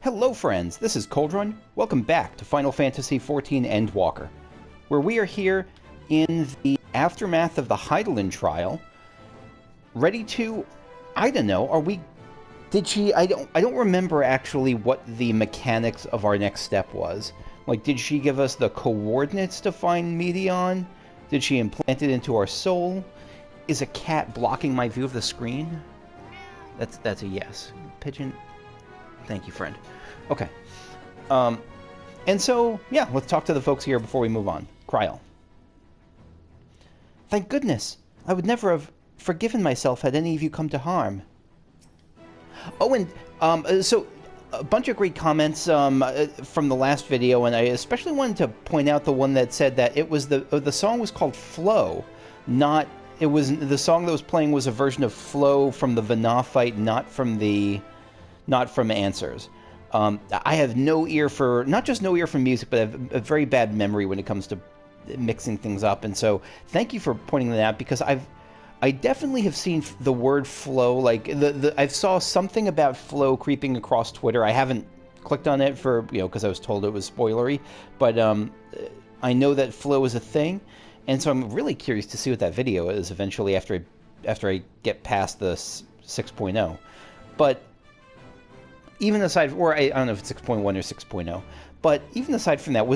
Hello friends, this is Coldrun. Welcome back to Final Fantasy XIV Endwalker, where we are here in the aftermath of the Hydaelyn trial, ready to, I don't know, I don't remember actually what the mechanics of our next step was. Like, did she give us the coordinates to find Medion? Did she implant it into our soul? Is a cat blocking my view of the screen? That's a yes. Pigeon, thank you, friend. Okay. And so, yeah, let's talk to the folks here before we move on. Kryl. Thank goodness. I would never have forgiven myself had any of you come to harm. Oh, and so a bunch of great comments from the last video, and I especially wanted to point out the one that said that it was the song was called Flow, not it was the song that was playing was a version of Flow from the Vana fight, not from Answers. I have no ear for not just no ear for music, but I have a very bad memory when it comes to mixing things up, and so thank you for pointing that out, because I definitely have seen the word flow, like I saw something about flow creeping across Twitter. I haven't clicked on it for, because I was told it was spoilery, but I know that flow is a thing, and so I'm really curious to see what that video is eventually after I get past the 6.0. But even aside, or I don't know if it's 6.1 or 6.0, but even aside from that,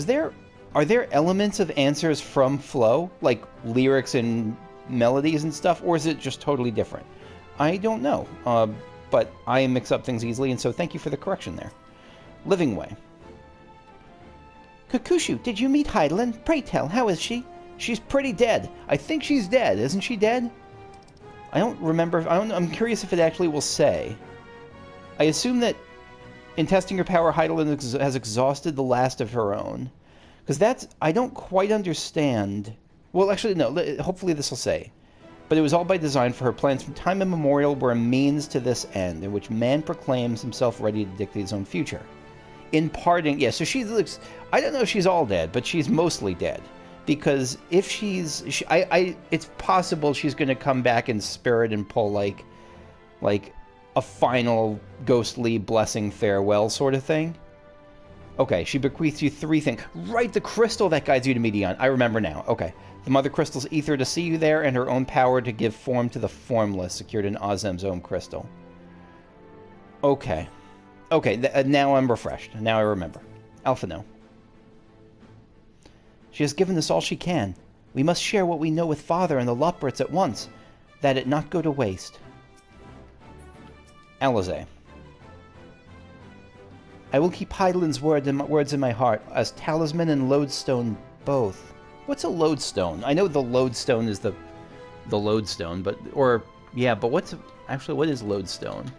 are there elements of Answers from Flow, like lyrics and melodies and stuff, or is it just totally different? I don't know, but I mix up things easily, and so thank you for the correction there. Living Way. Kakushu, did you meet Hydaelyn? Pray tell, how is she? She's pretty dead. I think she's dead. Isn't she dead? I don't remember. I'm curious if it actually will say. I assume that in testing her power, Hydaelyn has exhausted the last of her own. Because I don't quite understand. Well, actually, no. Hopefully this will say. But it was all by design, for her plans from time immemorial were a means to this end, in which man proclaims himself ready to dictate his own future. In parting, yeah, so she looks, I don't know if she's all dead, but she's mostly dead. Because if it's possible she's going to come back in spirit and pull, like a final ghostly blessing farewell sort of thing. Okay, she bequeaths you 3 things. Right, the crystal that guides you to Medion. I remember now. Okay. The Mother Crystal's ether to see you there, and her own power to give form to the formless, secured in Ozem's own crystal. Okay. Okay, now I'm refreshed. Now I remember. Alphino. She has given us all she can. We must share what we know with Father and the Lothbrokes at once, that it not go to waste. Alize. I will keep Hydaelyn's words in my heart, as talisman and lodestone both. What's a lodestone? I know the lodestone is the lodestone, but what is lodestone?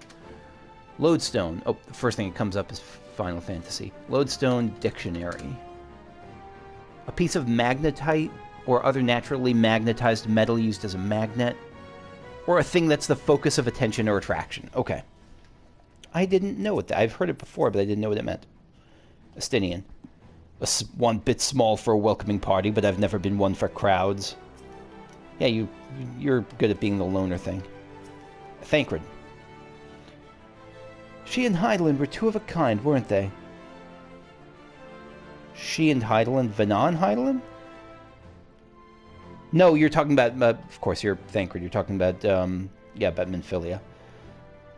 Lodestone. Oh, the first thing that comes up is Final Fantasy. Lodestone dictionary. A piece of magnetite or other naturally magnetized metal used as a magnet, or a thing that's the focus of attention or attraction. Okay. I didn't know what that. I've heard it before, but I didn't know what it meant. Astinian. One bit small for a welcoming party, but I've never been one for crowds. Yeah, you're good at being the loner thing. Thancred. She and Hydaelyn were 2 of a kind, weren't they? She and Hydaelyn? Vana and Hydaelyn? No, you're talking about, of course, you're Thancred. You're talking about, about Minfilia.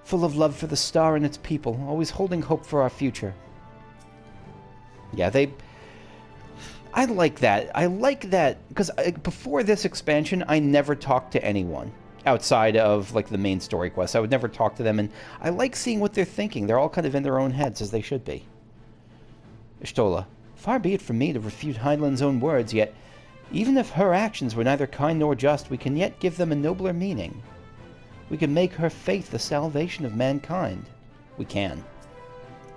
Full of love for the star and its people, always holding hope for our future. Yeah, I like that. I like that, because before this expansion, I never talked to anyone outside of, like, the main story quest. I would never talk to them, and I like seeing what they're thinking. They're all kind of in their own heads, as they should be. Ishtola. Far be it from me to refute Hydaelyn's own words, yet, even if her actions were neither kind nor just, we can yet give them a nobler meaning. We can make her faith the salvation of mankind. We can.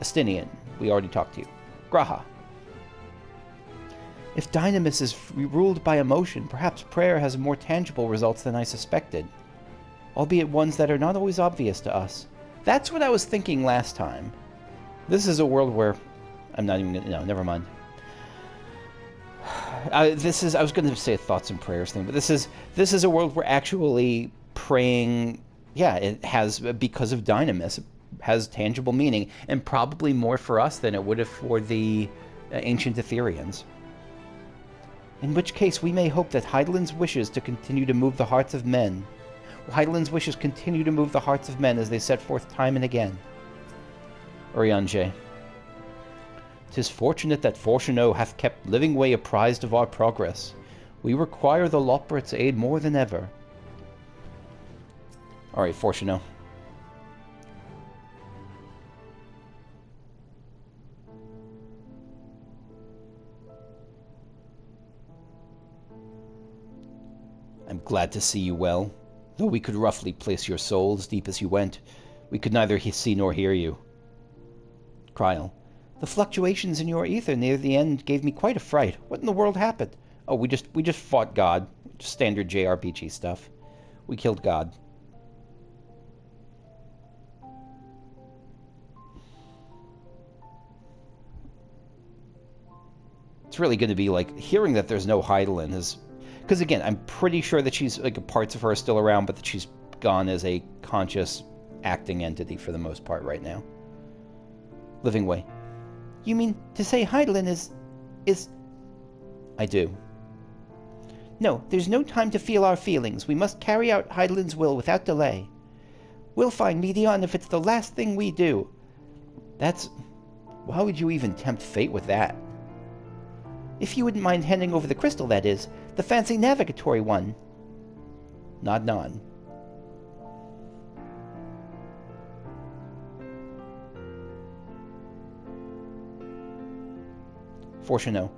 Astinian, we already talked to you. Graha. If Dynamis is ruled by emotion, perhaps prayer has more tangible results than I suspected. Albeit ones that are not always obvious to us. That's what I was thinking last time. This is a world where... I'm not even gonna... No, never mind. I was going to say a thoughts and prayers thing, but this is a world where actually praying... Yeah, it has, because of Dynamis, has tangible meaning, and probably more for us than it would have for the ancient Etherians. In which case, we may hope that Hydaelyn's wishes to continue to move the hearts of men. Hydaelyn's wishes continue to move the hearts of men as they set forth time and again. Urianger. 'Tis fortunate that Fourcheneau hath kept Leveilleur apprised of our progress. We require the Loporrit's aid more than ever. Alright, Fourcheneau. I'm glad to see you well. Though we could roughly place your soul as deep as you went, we could neither see nor hear you. Kryl. The fluctuations in your ether near the end gave me quite a fright. What in the world happened? Oh, we just fought God. Just standard JRPG stuff. We killed God. It's really going to be like hearing that there's no Hydaelyn is, because again, I'm pretty sure that she's like parts of her are still around, but that she's gone as a conscious acting entity for the most part right now. Livingway. You mean to say Hydaelyn is... I do. No, there's no time to feel our feelings. We must carry out Hydaelyn's will without delay. We'll find Medion if it's the last thing we do. That's... Why would you even tempt fate with that? If you wouldn't mind handing over the crystal, that is. The fancy navigatory one. Nod nod. Fourcheneau.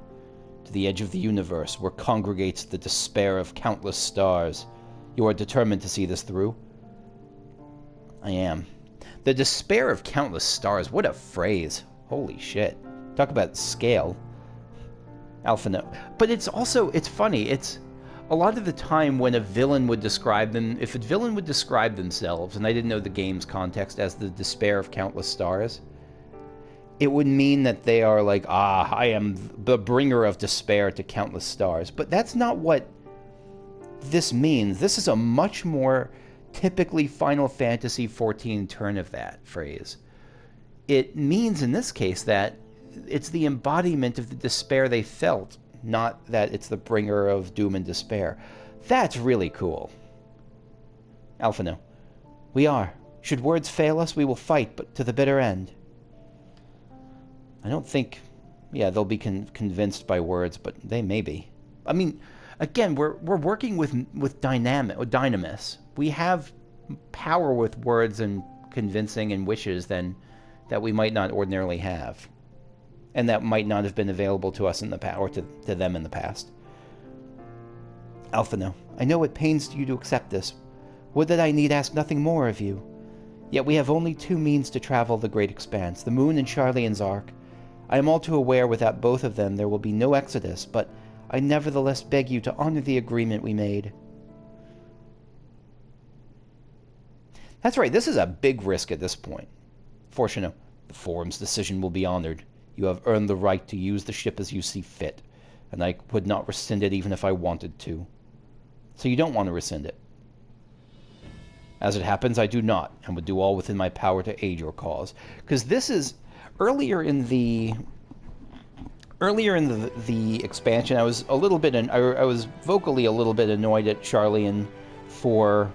To the edge of the universe, where congregates the despair of countless stars. You are determined to see this through? I am. The despair of countless stars. What a phrase. Holy shit. Talk about scale. Alphino. But it's also, it's funny. It's a lot of the time when a villain would describe them, if a villain would describe themselves, and I didn't know the game's context, as the despair of countless stars, it would mean that they are like, I am the bringer of despair to countless stars. But that's not what this means. This is a much more typically Final Fantasy XIV turn of that phrase. It means, in this case, that it's the embodiment of the despair they felt, not that it's the bringer of doom and despair. That's really cool. Alphino. We are. Should words fail us, we will fight, but to the bitter end. I don't think... Yeah, they'll be convinced by words, but they may be. I mean, again, we're working with dynamis. We have power with words and convincing and wishes that we might not ordinarily have. And that might not have been available to us in the past, or to them in the past. Alphino. I know it pains you to accept this. Would that I need ask nothing more of you. Yet we have only two means to travel the great expanse, the moon and Sharlayan's ark. I am all too aware without both of them there will be no exodus, but I nevertheless beg you to honor the agreement we made. That's right, this is a big risk at this point. Fourcheneau. The Forum's decision will be honored. You have earned the right to use the ship as you see fit, and I would not rescind it even if I wanted to. So you don't want to rescind it. As it happens, I do not, and would do all within my power to aid your cause. Because this is... Earlier in the expansion, I was a little bit... I was vocally a little bit annoyed at Sharlayan for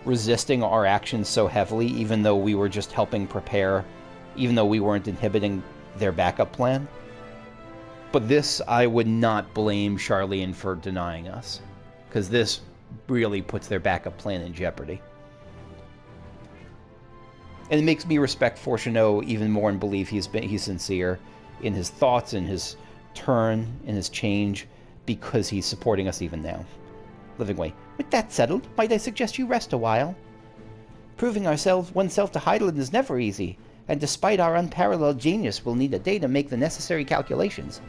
resisting our actions so heavily, even though we were just helping prepare, even though we weren't inhibiting their backup plan. But this, I would not blame Sharlayan for denying us, because this really puts their backup plan in jeopardy. And it makes me respect Fourcheneau even more and believe he's sincere in his thoughts, in his turn, in his change, because he's supporting us even now. Livingway. With that settled, might I suggest you rest a while? Proving oneself to Hydaelyn is never easy, and despite our unparalleled genius, we'll need a day to make the necessary calculations.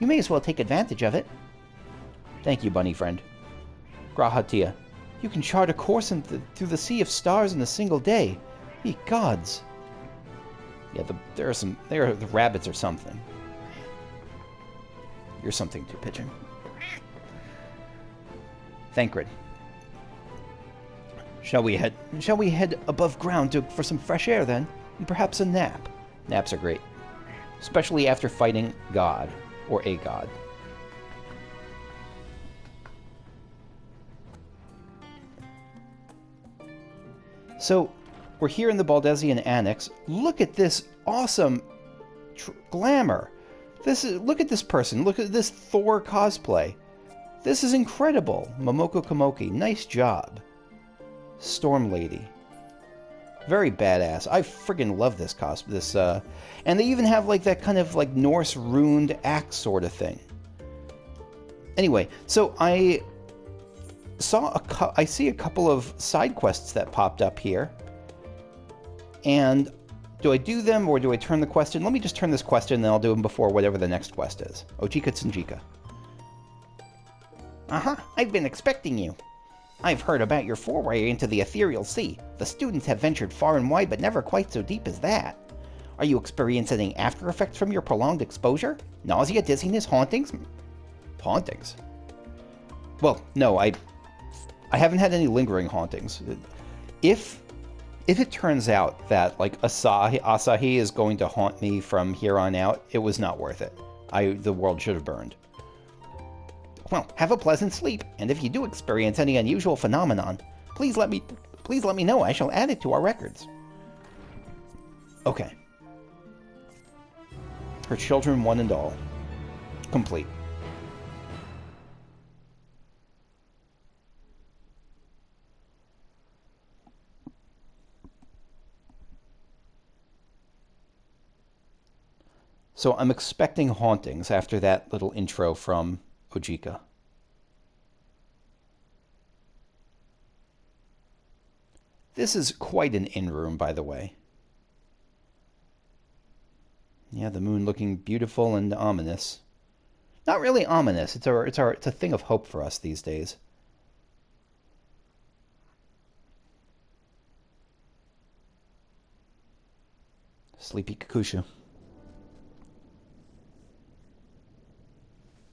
You may as well take advantage of it. Thank you, bunny friend. Grahatia. You can chart a course through the sea of stars in a single day. Ye gods. Yeah, there are the rabbits or something. You're something too, Pigeon. Thancred. Shall we head above ground for some fresh air then? And perhaps a nap. Naps are great. Especially after fighting God. Or a god. So, we're here in the Baldesian Annex. Look at this awesome glamour. Look at this person. Look at this Thor cosplay. This is incredible. Momoko Komoki, nice job. Storm Lady. Very badass. I friggin' love this cosplay. And they even have like that kind of like Norse runed axe sort of thing. Anyway, so I see a couple of side quests that popped up here. And do I do them or do I turn the quest in? Let me just turn this quest in and then I'll do them before whatever the next quest is. Ojika Tsunjika. I've been expecting you. I've heard about your foray into the ethereal sea. The students have ventured far and wide, but never quite so deep as that. Are you experiencing any after effects from your prolonged exposure? Nausea, dizziness, hauntings? Hauntings? Well, no, I haven't had any lingering hauntings. If it turns out that, like, Asahi is going to haunt me from here on out, it was not worth it. The world should have burned. Well, have a pleasant sleep, and if you do experience any unusual phenomenon, please let me know. I shall add it to our records. Okay. Her children, one and all. Complete. So I'm expecting hauntings after that little intro from Ojika. This is quite an in-room, by the way. Yeah, the moon looking beautiful and ominous. Not really ominous. It's a thing of hope for us these days. Sleepy Kakushu.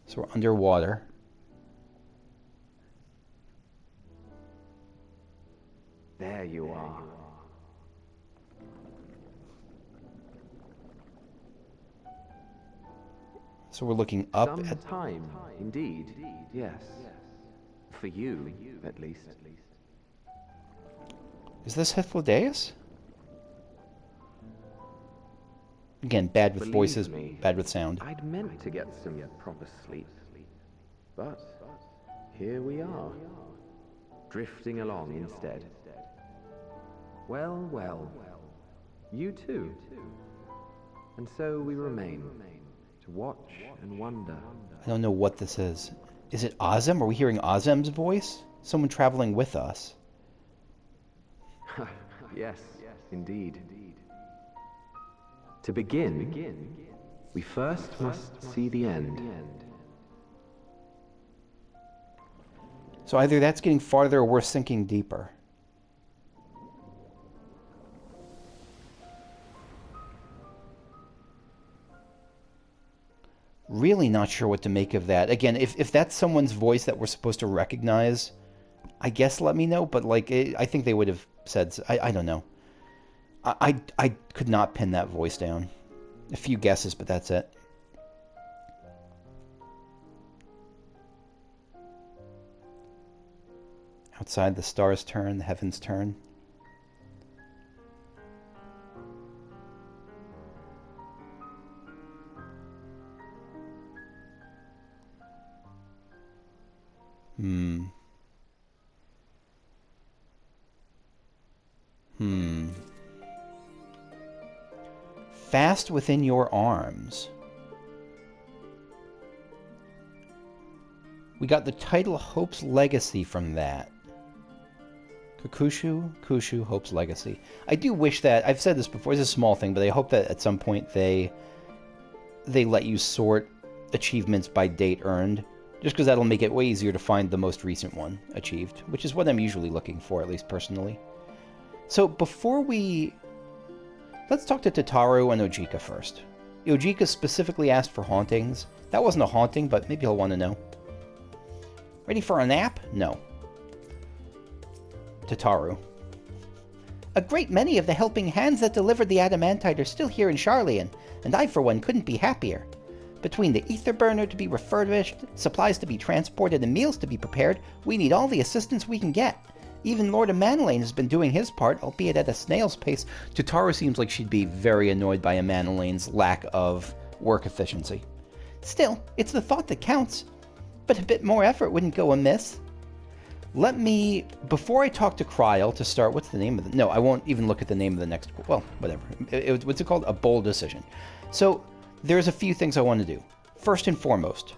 So we're underwater. There you are. So we're looking up Some at... time, indeed. Yes. For you, at least. Is this Hythlodaeus? Again, bad with voices, bad with sound. I'd meant to get some proper sleep. But here we are. Drifting along instead. Well, well. You too. And so we remain. To watch and wonder. I don't know what this is. Is it Azem? Are we hearing Azem's voice? Someone traveling with us. Yes, indeed. To begin, we first must see the end. So either that's getting farther or we're sinking deeper. Really not sure what to make of that. Again, if that's someone's voice that we're supposed to recognize, I guess let me know. But like, I think they would have said. I don't know. I could not pin that voice down. A few guesses, but that's it. Outside, the stars turn, the heavens turn. Fast within your arms. We got the title Hope's Legacy from that. Kushu, Hope's Legacy. I do wish that, I've said this before, it's a small thing, but I hope that at some point they let you sort achievements by date earned, just because that'll make it way easier to find the most recent one achieved, which is what I'm usually looking for, at least personally. So before let's talk to Tataru and Ojika first. Ojika specifically asked for hauntings. That wasn't a haunting, but maybe he'll want to know. Ready for a nap? No. Taru. A great many of the helping hands that delivered the adamantite are still here in Sharlayan, and I, for one, couldn't be happier. Between the ether burner to be refurbished, supplies to be transported, and meals to be prepared, we need all the assistance we can get. Even Lord Amanelane has been doing his part, albeit at a snail's pace. Tataru seems like she'd be very annoyed by Amanelane's lack of work efficiency. Still, it's the thought that counts. But a bit more effort wouldn't go amiss. Let me, before I talk to Kryl to start, what's the name of the... No, I won't even look at the name of the next... Well, whatever. What's it called? A bold decision. So, there's a few things I want to do. First and foremost,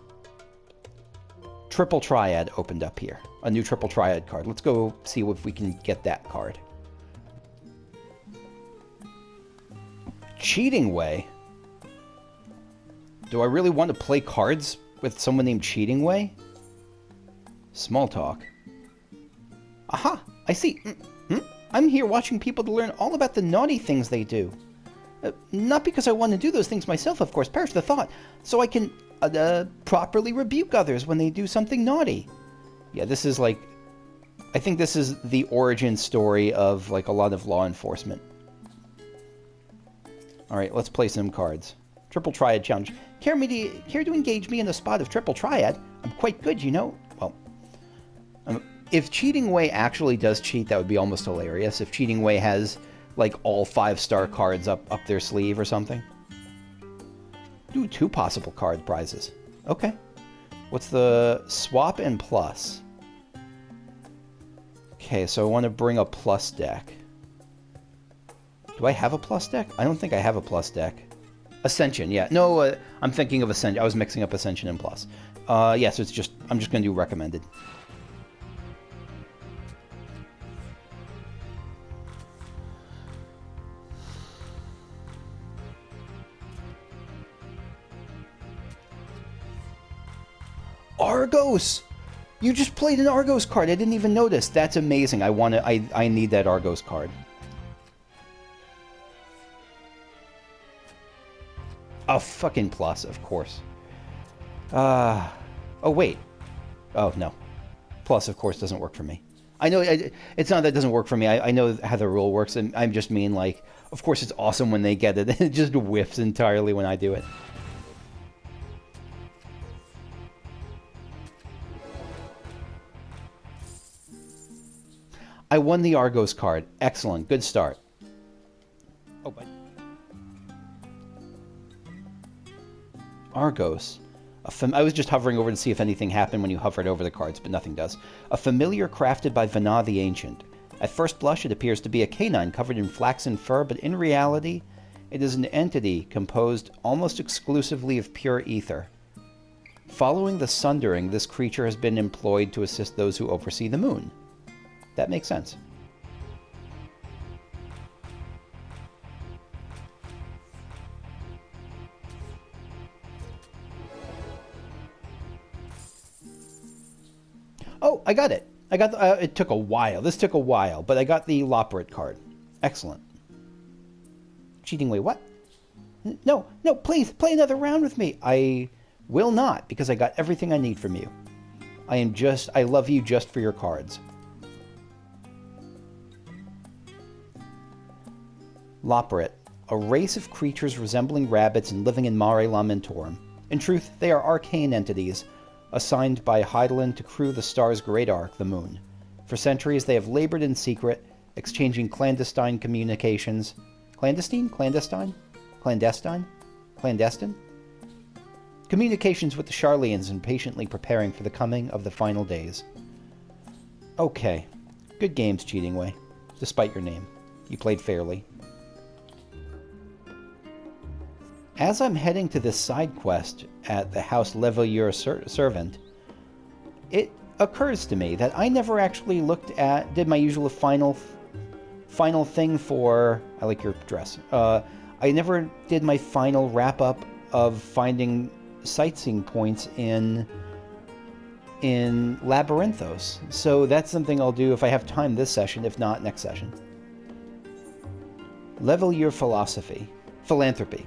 Triple Triad opened up here. A new Triple Triad card. Let's go see if we can get that card. Cheatingway? Do I really want to play cards with someone named Cheatingway? Small talk. Aha! I see. I'm here watching people to learn all about the naughty things they do. Not because I want to do those things myself, of course. Perish the thought. So I can properly rebuke others when they do something naughty. Yeah, this is like... I think this is the origin story of like a lot of law enforcement. Alright, let's play some cards. Triple Triad Challenge. Care to engage me in a spot of Triple Triad? I'm quite good, you know. Well, if Cheatingway actually does cheat, that would be almost hilarious. If Cheatingway has, like, all 5-star cards up their sleeve or something. Do 2 possible card prizes. Okay. What's the swap and plus? Okay, so I want to bring a plus deck. Do I have a plus deck? I don't think I have a plus deck. Ascension, yeah. No, I'm thinking of Ascension. I was mixing up Ascension and Plus. Yeah, so it's just... I'm just going to do recommended. Argos! You just played an Argos card. I didn't even notice. That's amazing. I need that Argos card. Oh, fucking plus, of course. Oh, wait. Oh, no. Plus, of course, doesn't work for me. I know, it's not that it doesn't work for me. I know how the rule works, and I just mean, like, of course it's awesome when they get it. It just whiffs entirely when I do it. I won the Argos card. Excellent. Good start. Oh, but... Argos. I was just hovering over to see if anything happened when you hovered over the cards, but nothing does. A familiar crafted by Vana the Ancient. At first blush, it appears to be a canine covered in flaxen fur, but in reality, it is an entity composed almost exclusively of pure ether. Following the Sundering, this creature has been employed to assist those who oversee the moon. That makes sense. Oh, I got it. I got the, it took a while. This took a while, but I got the Loperate card. Excellent. Cheatingway, what? No, please, play another round with me. I will not, because I got everything I need from you. I love you just for your cards. Loperate, a race of creatures resembling rabbits and living in Mare Lamentorum. In truth, they are arcane entities, assigned by Hydaelyn to crew the star's great ark, the moon. For centuries, they have labored in secret, exchanging clandestine communications. Clandestine? Clandestine? Clandestine? Clandestine? Communications with the Sharlayans and patiently preparing for the coming of the final days. Okay. Good games, Cheatingway. Despite your name. You played fairly. As I'm heading to this side quest at the house Leveilleur servant, it occurs to me that I never actually did my usual final thing for... I like your dress. I never did my final wrap-up of finding sightseeing points in Labyrinthos. So that's something I'll do if I have time this session, if not next session. Leveilleur Philanthropy.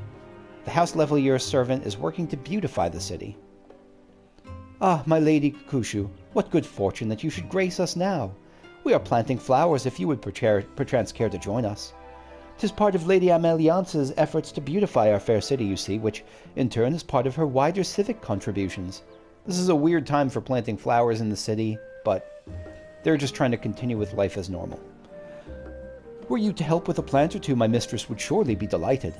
The House Leveilleur's servant is working to beautify the city. Ah, my lady Kukushu, what good fortune that you should grace us now. We are planting flowers if you would perchance care to join us. 'Tis part of Lady Améliance's efforts to beautify our fair city, you see, which in turn is part of her wider civic contributions. This is a weird time for planting flowers in the city, but they're just trying to continue with life as normal. Were you to help with a plant or two, my mistress would surely be delighted.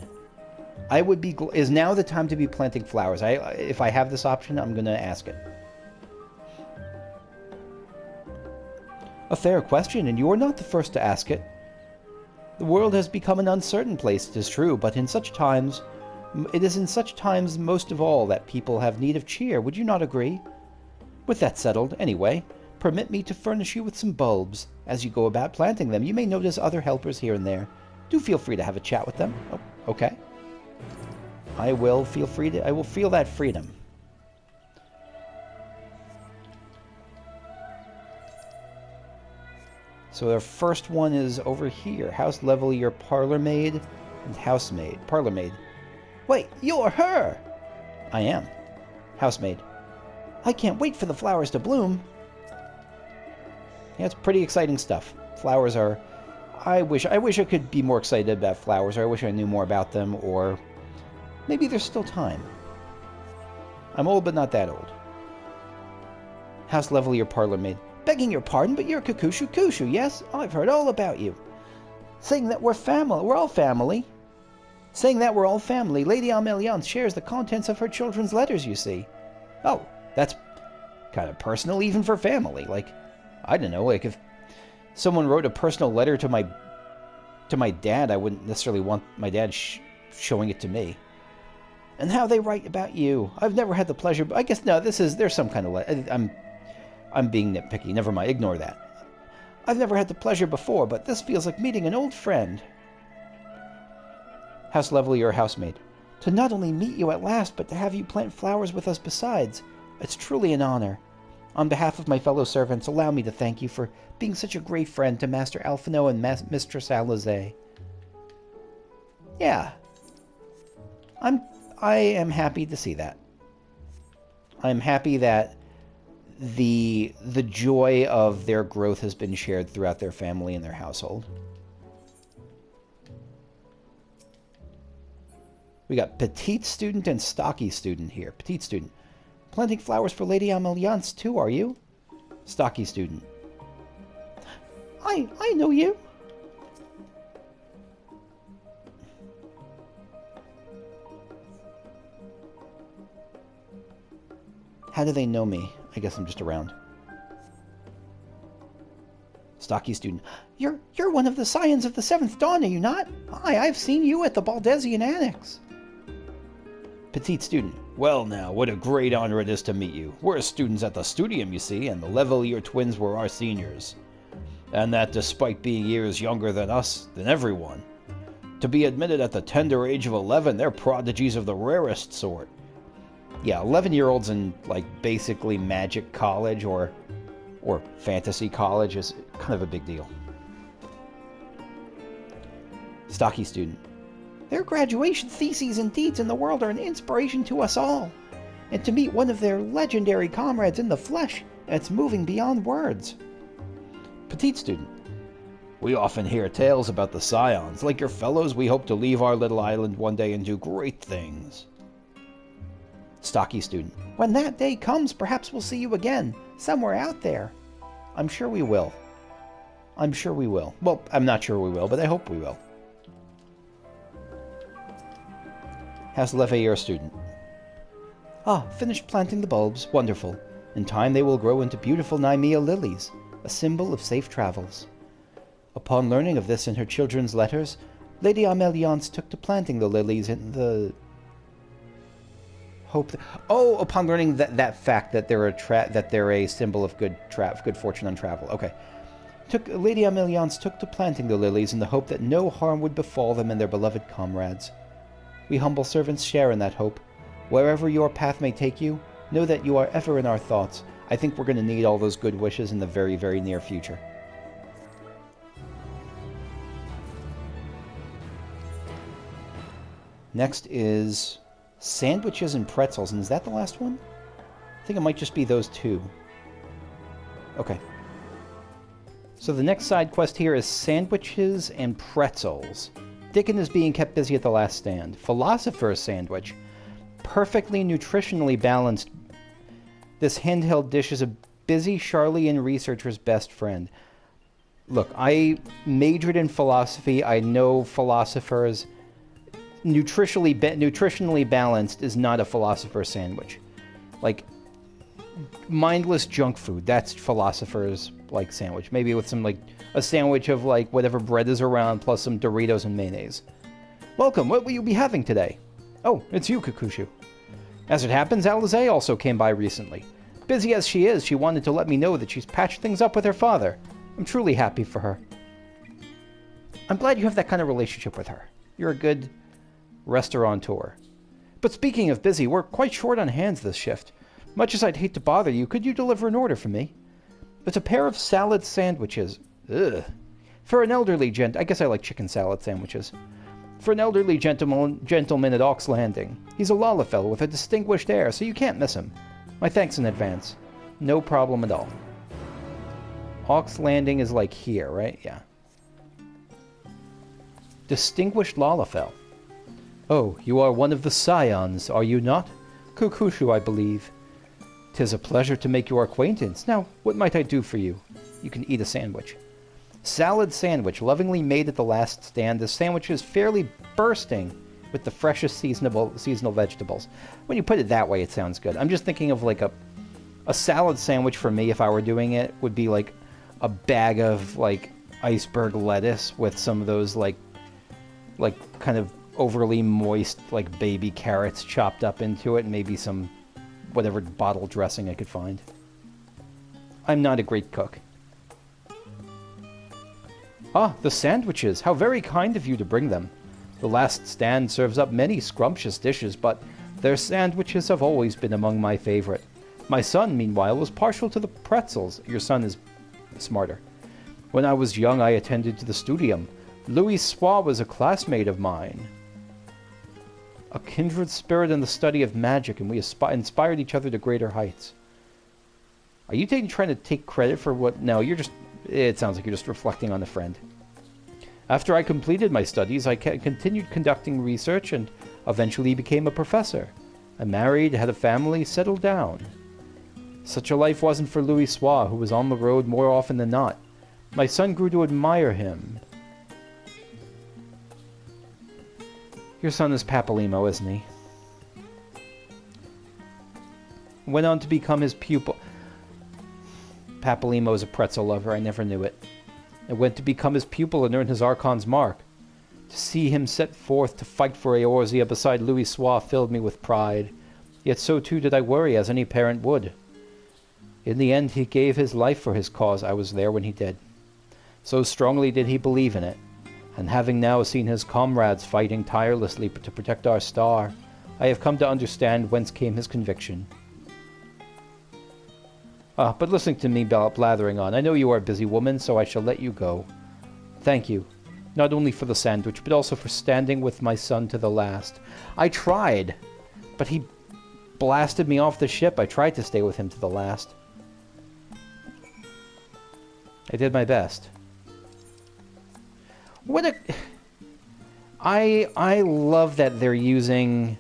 I would be. Is now the time to be planting flowers? If I have this option, I'm going to ask it. A fair question, and you are not the first to ask it. The world has become an uncertain place, it is true, but in such times, it is in such times most of all that people have need of cheer. Would you not agree? With that settled, anyway, permit me to furnish you with some bulbs. As you go about planting them, you may notice other helpers here and there. Do feel free to have a chat with them. Oh, okay. I will feel that freedom. So our first one is over here. House Leveilleur parlourmaid and housemaid. Parlourmaid. Wait, you're her! I am. Housemaid. I can't wait for the flowers to bloom. Yeah, it's pretty exciting stuff. Flowers are... I wish I could be more excited about flowers, or I wish I knew more about them, or maybe there's still time. I'm old, but not that old. House Leveilleur parlourmaid. Begging your pardon, but you're Kakushu Kushu, yes? I've heard all about you. Saying that we're family. We're all family. Saying that we're all family. Lady Améliance shares the contents of her children's letters, you see. Oh, that's kind of personal, even for family. Like, I don't know, like if someone wrote a personal letter to my dad, I wouldn't necessarily want my dad showing it to me. And how they write about you. I've never had the pleasure, but I guess, no, there's some kind of I'm being nitpicky. Never mind. Ignore that. I've never had the pleasure before, but this feels like meeting an old friend. House Leveilleur housemaid. To not only meet you at last, but to have you plant flowers with us besides. It's truly an honor. On behalf of my fellow servants, allow me to thank you for being such a great friend to Master Alphino and Mistress Alizé. Yeah. I am happy to see that. I'm happy that the joy of their growth has been shared throughout their family and their household. We got petite student and stocky student here. Petite student. Planting flowers for Lady Améliance too, are you? Stocky student. I know you. How do they know me? I guess I'm just around. Stocky student. You're one of the Scions of the Seventh Dawn, are you not? Aye, I've seen you at the Baldesian Annex. Petite student. Well now, what a great honor it is to meet you. We're students at the Studium, you see, and the Leveilleur twins were our seniors. And that despite being years younger than us, than everyone. To be admitted at the tender age of 11, they're prodigies of the rarest sort. Yeah, 11-year-olds in, like, basically magic college or fantasy college is kind of a big deal. Stocky student. Their graduation theses and deeds in the world are an inspiration to us all. And to meet one of their legendary comrades in the flesh, it's moving beyond words. Petite student. We often hear tales about the Scions. Like your fellows, we hope to leave our little island one day and do great things. Stocky student. When that day comes, perhaps we'll see you again, somewhere out there. I'm sure we will. I'm sure we will. Well, I'm not sure we will, but I hope we will. House Leveilleur student. Ah, finished planting the bulbs. Wonderful. In time they will grow into beautiful Nymea lilies, a symbol of safe travels. Upon learning of this in her children's letters, Lady Améliance took to planting the lilies in the... upon learning that fact that they're a symbol of good fortune on travel. Okay. Lady Améliance took to planting the lilies in the hope that no harm would befall them and their beloved comrades. We humble servants share in that hope. Wherever your path may take you, know that you are ever in our thoughts. I think we're going to need all those good wishes in the very, very near future. Next is sandwiches and pretzels, and is that the last one? I think it might just be those two. Okay. So the next side quest here is sandwiches and pretzels. Dickon is being kept busy at the last stand. Philosopher's sandwich. Perfectly nutritionally balanced. This handheld dish is a busy Sharlayan researcher's best friend. Look, I majored in philosophy. I know philosophers. Nutritionally balanced is not a philosopher's sandwich. Like, mindless junk food, that's philosopher's, like, sandwich. Maybe with some, like, a sandwich of, like, whatever bread is around, plus some Doritos and mayonnaise. Welcome, what will you be having today? Oh, it's you, Kakushu. As it happens, Alizé also came by recently. Busy as she is, she wanted to let me know that she's patched things up with her father. I'm truly happy for her. I'm glad you have that kind of relationship with her. You're a good restaurateur. But speaking of busy, we're quite short on hands this shift. Much as I'd hate to bother you, could you deliver an order for me? It's a pair of salad sandwiches. Ugh. For an elderly I guess I like chicken salad sandwiches. For an elderly gentleman at Ox Landing. He's a Lalafell with a distinguished air, so you can't miss him. My thanks in advance. No problem at all. Ox Landing is like here, right? Yeah. Distinguished Lalafell. Oh, you are one of the scions, are you not? Kukushu, I believe. 'Tis a pleasure to make your acquaintance. Now, what might I do for you? You can eat a sandwich. Salad sandwich, lovingly made at the last stand. The sandwich is fairly bursting with the freshest seasonal vegetables. When you put it that way, it sounds good. I'm just thinking of like a salad sandwich for me, if I were doing it, would be like a bag of like iceberg lettuce with some of those like kind of overly moist like baby carrots chopped up into it, and maybe some whatever bottle dressing I could find. I'm not a great cook. Ah, the sandwiches. How very kind of you to bring them. The last stand serves up many scrumptious dishes, but their sandwiches have always been among my favorite. My son, meanwhile, was partial to the pretzels. Your son is smarter. When I was young, I attended to the studium. Louis Soir was a classmate of mine. A kindred spirit in the study of magic, and we inspired each other to greater heights. Are you trying to take credit for what... No, you're just... It sounds like you're just reflecting on a friend. After I completed my studies, I continued conducting research and eventually became a professor. I married, had a family, settled down. Such a life wasn't for Louis Soir, who was on the road more often than not. My son grew to admire him. Your son is Papalymo, isn't he? Went on to become his pupil. Papalymo is a pretzel lover, I never knew it. I went to become his pupil and earn his Archon's mark. To see him set forth to fight for Eorzea beside Louis Soir filled me with pride. Yet so too did I worry, as any parent would. In the end, he gave his life for his cause. I was there when he did. So strongly did he believe in it. And having now seen his comrades fighting tirelessly to protect our star, I have come to understand whence came his conviction. But listening to me blathering on, I know you are a busy woman, so I shall let you go. Thank you, not only for the sandwich, but also for standing with my son to the last. I tried, but he blasted me off the ship. I tried to stay with him to the last. I did my best. What a... I love that they're using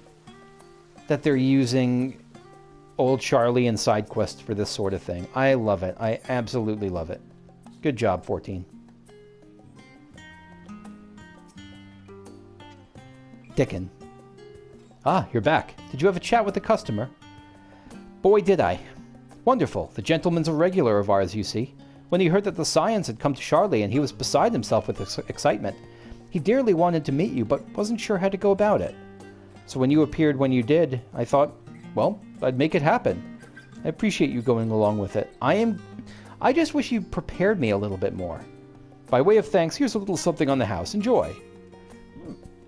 Old Sharlayan side quests for this sort of thing. I love it. I absolutely love it. Good job, 14. Dickon. Ah, you're back. Did you have a chat with the customer? Boy, did I. Wonderful. The gentleman's a regular of ours, you see. When he heard that the Scions had come to Sharlayan, he was beside himself with excitement. He dearly wanted to meet you, but wasn't sure how to go about it. So when you appeared when you did, I thought, well, I'd make it happen. I appreciate you going along with it. I just wish you prepared me a little bit more. By way of thanks, here's a little something on the house. Enjoy.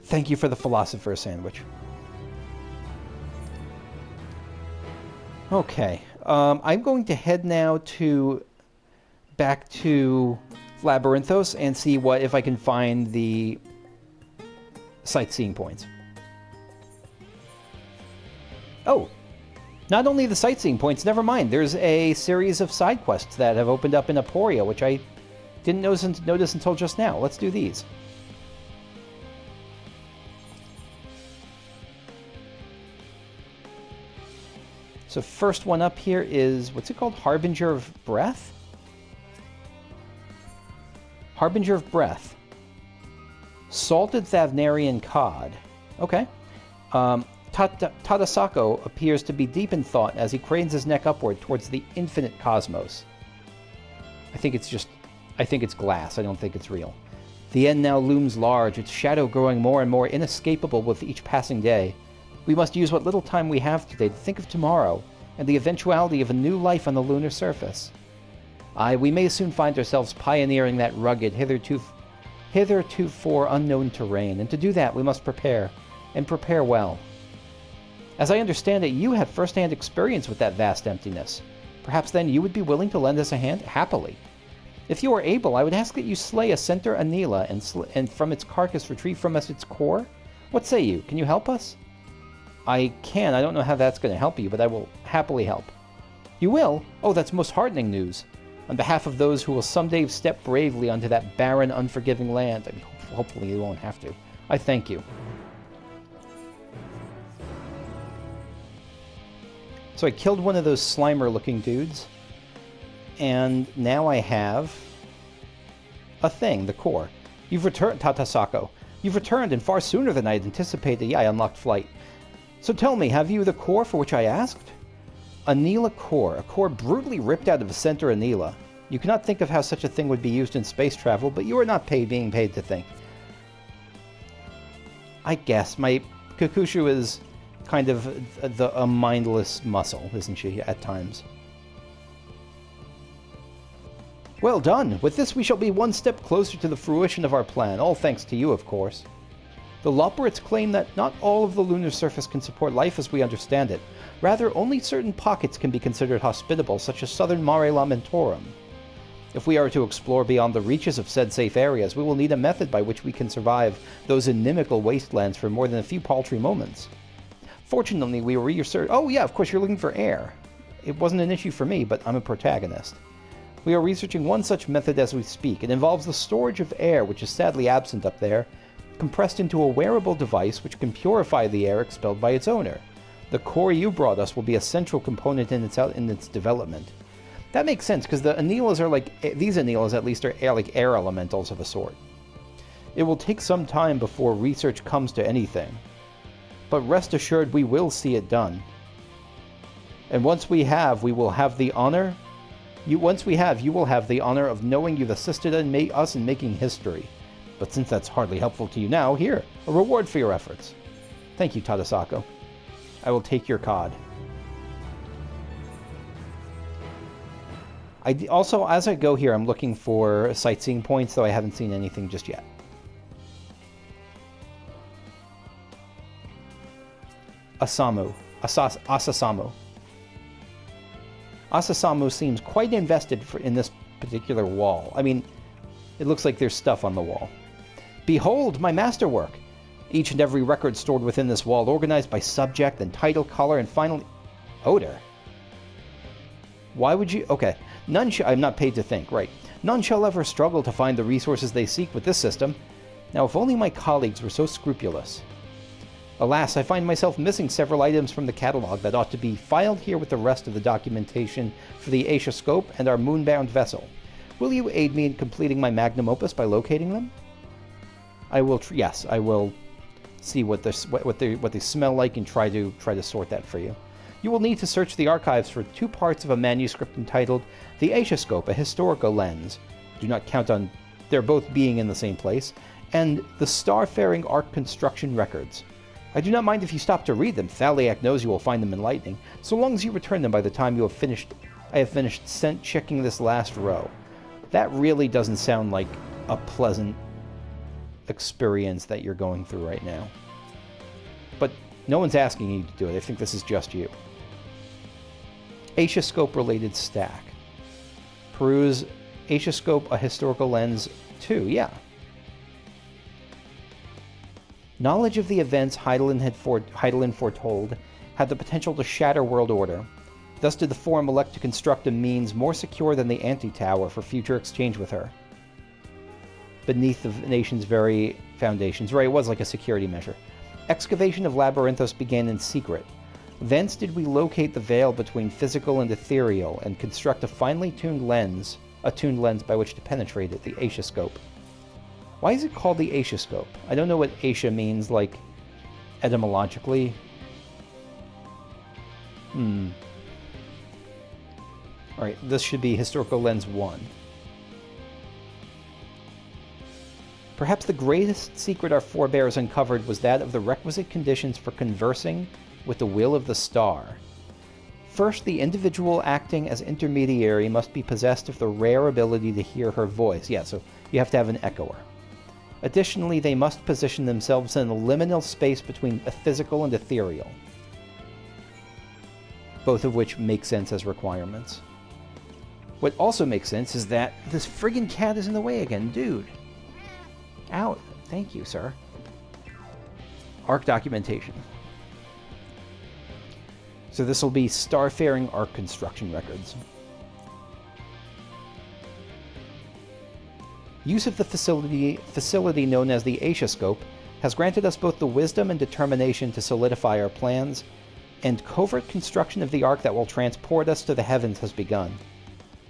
Thank you for the philosopher's sandwich. Okay. I'm going to head now back to Labyrinthos and see if I can find the sightseeing points. Oh, not only the sightseeing points, never mind. There's a series of side quests that have opened up in Aporia, which I Didn't notice until just now. Let's do these. So first one up here is, what's it called? Harbinger of Breath? Harbinger of Breath. Salted Thavnarian cod. Okay. Tadasako appears to be deep in thought as he cranes his neck upward towards the infinite cosmos. I think it's glass. I don't think it's real. The end now looms large, its shadow growing more and more inescapable with each passing day. We must use what little time we have today to think of tomorrow and the eventuality of a new life on the lunar surface. Aye, we may soon find ourselves pioneering that rugged, hithertofore unknown terrain, and to do that we must prepare, and prepare well. As I understand it, you have first-hand experience with that vast emptiness. Perhaps then you would be willing to lend us a hand happily. If you are able, I would ask that you slay a center anila and from its carcass retrieve from us its core. What say you? Can you help us? I can. I don't know how that's going to help you, but I will happily help. You will? Oh, that's most heartening news. On behalf of those who will someday step bravely onto that barren, unforgiving land, I mean, hopefully you won't have to, I thank you. So I killed one of those Slimer-looking dudes, and now I have a thing, the core. You've returned, Tatasako. You've returned, and far sooner than I had anticipated. Yeah, I unlocked flight. So tell me, have you the core for which I asked? Anila core, a core brutally ripped out of a center Anila. You cannot think of how such a thing would be used in space travel, but you are not being paid to think. I guess my Kakushu is kind of a mindless muscle, isn't she, at times? Well done! With this we shall be one step closer to the fruition of our plan, all thanks to you, of course. The Loporits claim that not all of the lunar surface can support life as we understand it. Rather, only certain pockets can be considered hospitable, such as southern Mare Lamentorum. If we are to explore beyond the reaches of said safe areas, we will need a method by which we can survive those inimical wastelands for more than a few paltry moments. Fortunately, we were researching... Oh yeah, of course, you're looking for air. It wasn't an issue for me, but I'm a protagonist. We are researching one such method as we speak. It involves the storage of air, which is sadly absent up there, compressed into a wearable device which can purify the air expelled by its owner. The core you brought us will be a central component in its development. That makes sense, because the Anilas are like... These Anilas, at least, are like air elementals of a sort. It will take some time before research comes to anything. But rest assured, we will see it done. And once we have, we will have the honor... you will have the honor of knowing you've assisted us in making history. But since that's hardly helpful to you now, here, a reward for your efforts. Thank you, Tadasako. I will take your cod. Also, as I go here, I'm looking for sightseeing points, though I haven't seen anything just yet. Asamu. Asasamu. Asasamu seems quite invested in this particular wall. I mean, it looks like there's stuff on the wall. Behold, my masterwork! Each and every record stored within this wall, organized by subject and title, color, and finally... odor. Why would you... Okay. I'm not paid to think, right. None shall ever struggle to find the resources they seek with this system. Now, if only my colleagues were so scrupulous. Alas, I find myself missing several items from the catalog that ought to be filed here with the rest of the documentation for the Aetioscope and our moonbound vessel. Will you aid me in completing my magnum opus by locating them? I will. Yes, I will see what they smell like and try to sort that for you. You will need to search the archives for 2 parts of a manuscript entitled "The Aetioscope: A Historical Lens." Do not count on their both being in the same place, and the Starfaring Ark Construction Records. I do not mind if you stop to read them. Thaliak knows you will find them enlightening, so long as you return them by the time I have finished checking this last row. That really doesn't sound like a pleasant experience that you're going through right now. But no one's asking you to do it. I think this is just you. Aetioscope-related stack. Peruse Aetioscope: A Historical Lens 2. Yeah. Knowledge of the events Heidelin foretold had the potential to shatter world order. Thus did the Forum elect to construct a means more secure than the Anti-Tower for future exchange with her. beneath the nation's very foundations. Right, it was like a security measure. Excavation of Labyrinthos began in secret. Thence did we locate the veil between physical and ethereal, and construct a finely tuned lens by which to penetrate it, the Aetioscope. Why is it called the Aetioscope? I don't know what Aetia means, like, etymologically. Alright, this should be Historical Lens 1. Perhaps the greatest secret our forebears uncovered was that of the requisite conditions for conversing with the will of the star. First, the individual acting as intermediary must be possessed of the rare ability to hear her voice. Yeah, so you have to have an echoer. Additionally, they must position themselves in a liminal space between a physical and ethereal, both of which make sense as requirements. What also makes sense is that this friggin' cat is in the way again, dude. Out. Thank you, sir. Ark documentation. So this will be starfaring Ark construction records. Use of the facility known as the Aetioscope has granted us both the wisdom and determination to solidify our plans, and covert construction of the Ark that will transport us to the heavens has begun.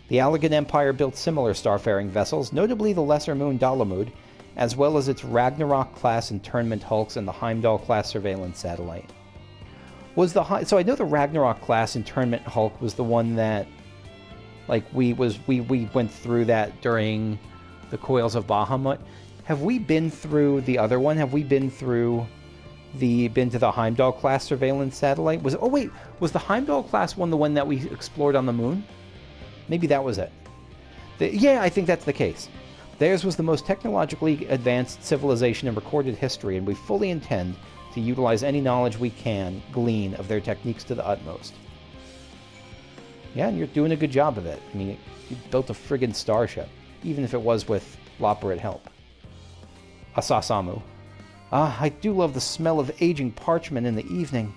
The Allagan Empire built similar starfaring vessels, notably the Lesser Moon Dalamud, as well as its Ragnarok-class internment hulks and the Heimdall-class surveillance satellite. So I know the Ragnarok-class internment hulk was the one that, like, we went through that during the Coils of Bahamut. Have we been through the other one? Have we been to the Heimdall-class surveillance satellite? Was the Heimdall-class one the one that we explored on the moon? Maybe that was it. Yeah, I think that's the case. Theirs was the most technologically advanced civilization in recorded history, and we fully intend to utilize any knowledge we can glean of their techniques to the utmost. Yeah, and you're doing a good job of it. I mean, you built a friggin' starship, even if it was with Loperit help. Asasamu. Ah, I do love the smell of aging parchment in the evening.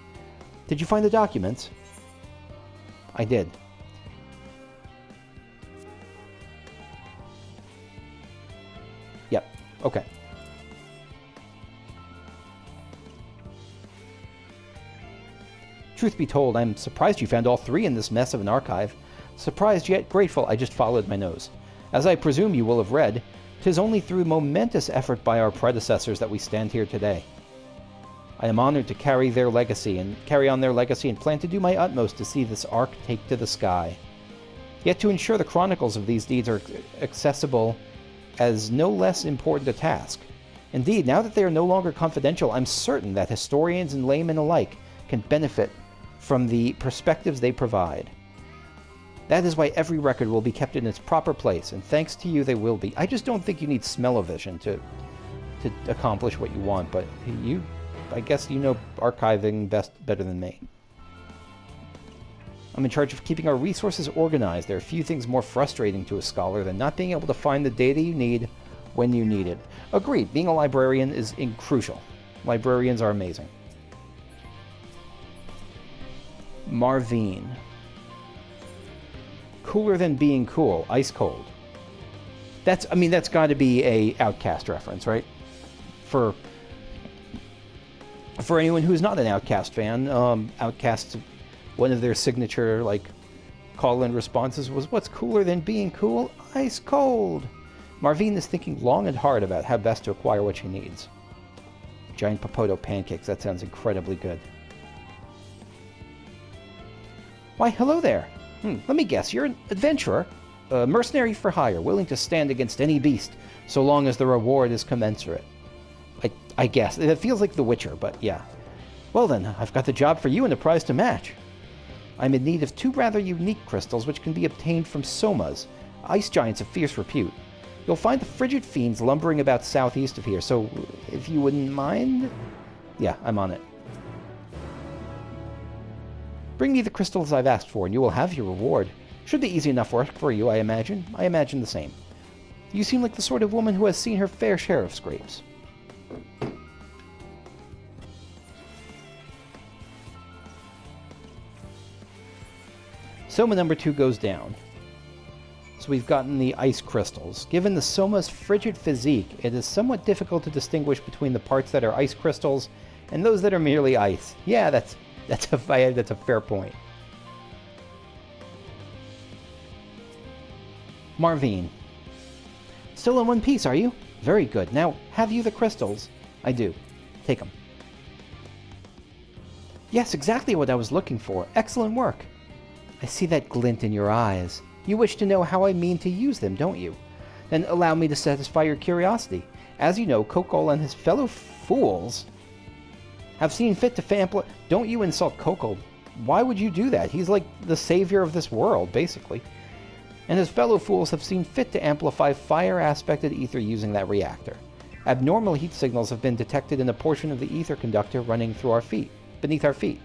Did you find the documents? I did. Yep, okay. Truth be told, I'm surprised you found all three in this mess of an archive. Surprised yet grateful I just followed my nose. As I presume you will have read, 'tis only through momentous effort by our predecessors that we stand here today. I am honored to carry on their legacy and plan to do my utmost to see this ark take to the sky. Yet to ensure the chronicles of these deeds are accessible as no less important a task. Indeed, now that they are no longer confidential, I'm certain that historians and laymen alike can benefit from the perspectives they provide. That is why every record will be kept in its proper place, and thanks to you they will be. I just don't think you need smell-o-vision to accomplish what you want, but I guess you know archiving better than me. I'm in charge of keeping our resources organized. There are few things more frustrating to a scholar than not being able to find the data you need when you need it. Agreed, being a librarian is crucial. Librarians are amazing. Marvine. Cooler than being cool, ice cold. That's got to be a Outcast reference, right? For anyone who's not an Outcast fan, Outcast, one of their signature call-in responses was, "What's cooler than being cool? Ice cold." Marvine is thinking long and hard about how best to acquire what she needs. Giant Popoto pancakes, that sounds incredibly good. Why, hello there. Let me guess, you're an adventurer, a mercenary for hire, willing to stand against any beast, so long as the reward is commensurate. I guess. It feels like The Witcher, but yeah. Well then, I've got the job for you and a prize to match. I'm in need of two rather unique crystals which can be obtained from somas, ice giants of fierce repute. You'll find the frigid fiends lumbering about southeast of here, so if you wouldn't mind... Yeah, I'm on it. Bring me the crystals I've asked for, and you will have your reward. Should be easy enough work for you, I imagine. I imagine the same. You seem like the sort of woman who has seen her fair share of scrapes. Soma number 2 goes down. So we've gotten the ice crystals. Given the Soma's frigid physique, it is somewhat difficult to distinguish between the parts that are ice crystals and those that are merely ice. Yeah, that's a fair point. Marvine. Still in one piece, are you? Very good. Now, have you the crystals? I do. Take them. Yes, exactly what I was looking for. Excellent work. I see that glint in your eyes. You wish to know how I mean to use them, don't you? Then allow me to satisfy your curiosity. As you know, Kokol and his fellow fools have seen fit to Don't you insult Kokol. Why would you do that? He's like the savior of this world, basically. And his fellow fools have seen fit to amplify fire-aspected ether using that reactor. Abnormal heat signals have been detected in a portion of the ether conductor running through beneath our feet.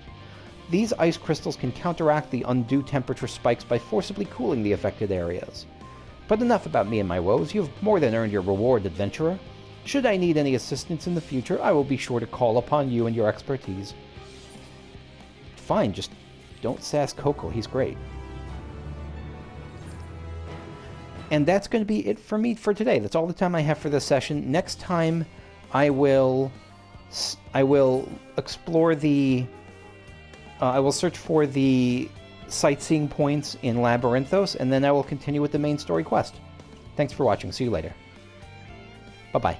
These ice crystals can counteract the undue temperature spikes by forcibly cooling the affected areas. But enough about me and my woes. You have more than earned your reward, adventurer. Should I need any assistance in the future, I will be sure to call upon you and your expertise. Fine, just don't sass Coco. He's great. And that's going to be it for me for today. That's all the time I have for this session. Next time, I will explore the... I will search for the sightseeing points in Labyrinthos, and then I will continue with the main story quest. Thanks for watching. See you later. Bye-bye.